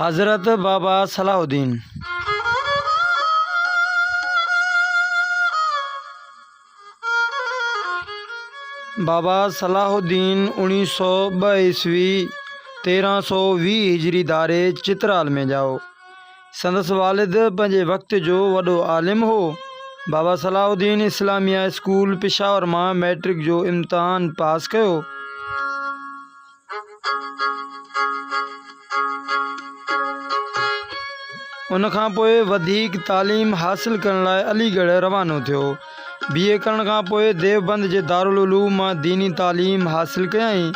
हज़रत बाबा सलाहुद्दीन। बाबा सलाहुद्दीन 1902 ईस्वी 1320 हिजरी धारे चित्राल में जाओ। संदसि वालिद पंहिंजे वक़्त जो वॾो आलिम हो। बाबा सलाहुद्दीन इस्लामिया स्कूल पेशावर मां मैट्रिक जो इम्तिहान पास कयो। उन खां पोइ वधीक तालीम हासिल करण लाइ अलीगढ़ रवानो थियो। BA करण खां पोइ देवबंद जे दारुल उलूम मां दीनी तालीम हासिल कयई।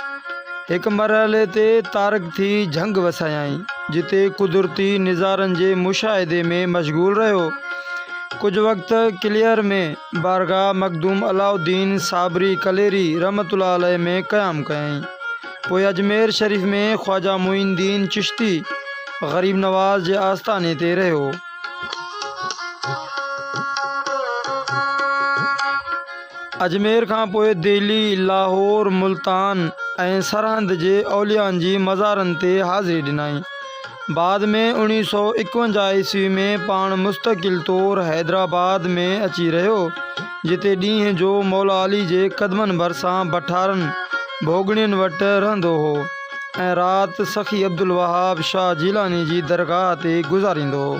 हिक मरहले ते तारक थी झंग वसायई, जिते कुदरती निज़ारनि जे मुशाहिदे में मशगूल रहियो। कुछ वक़्त क्लियर में बारगाह मखदूम अलाउद्दीन साबरी कलेरी रहमतुल्लाह अलैह में क़याम कयई। पोइ अजमेर शरीफ में ख्वाजा मुईनुद्दीन चिश्ती गरीब नवाज़ जे आस्थाने ते रहियो। अजमेर खां पोइ दिल्ली, लाहौर, मुल्तान ऐं सरहंद जे औलियानि जी मज़ारनि ते हाज़िरी ॾिनई। बाद में 1951 ईस्वी में पाण मुस्तक़िल तौर हैदराबाद में अची रहियो, जिते ॾींहं जो मौला अली जे क़दमनि भरिसां बठारनि भोगणियुनि वटि रहंदो हो ऐं राति सखी अब्दुल वहाब शाह जिलानी जी दरगाह ते गुज़ारींदो हो।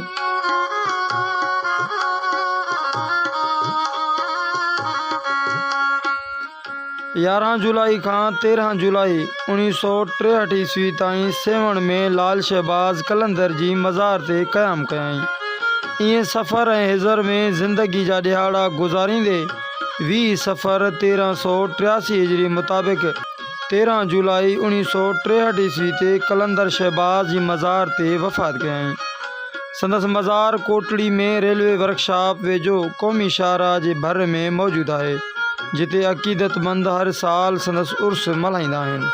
11 जुलाई खां 13 जुलाई 1963 ईस्वी ताईं सेवण में लाल शहबाज कलंदर जी मज़ार ते क़याम कयई। इएं सफ़र ऐं हिज़र में ज़िंदगी जा ॾिहाड़ा गुज़ारींदे 20 सफ़र 1383 हिजरी मुताबिक़ 13 जुलाई 1963 ईस्वी ते कलंदर शहबाज जी मज़ार ते वफ़ात कयई। संदसि मज़ार कोटड़ी में रेलवे वर्कशॉप वेझो क़ौमी शाहराह जे भर में मौजूदु आहे, जिते अक़ीदतमंद हर साल संदसि उर्स मल्हाईंदा आहिनि।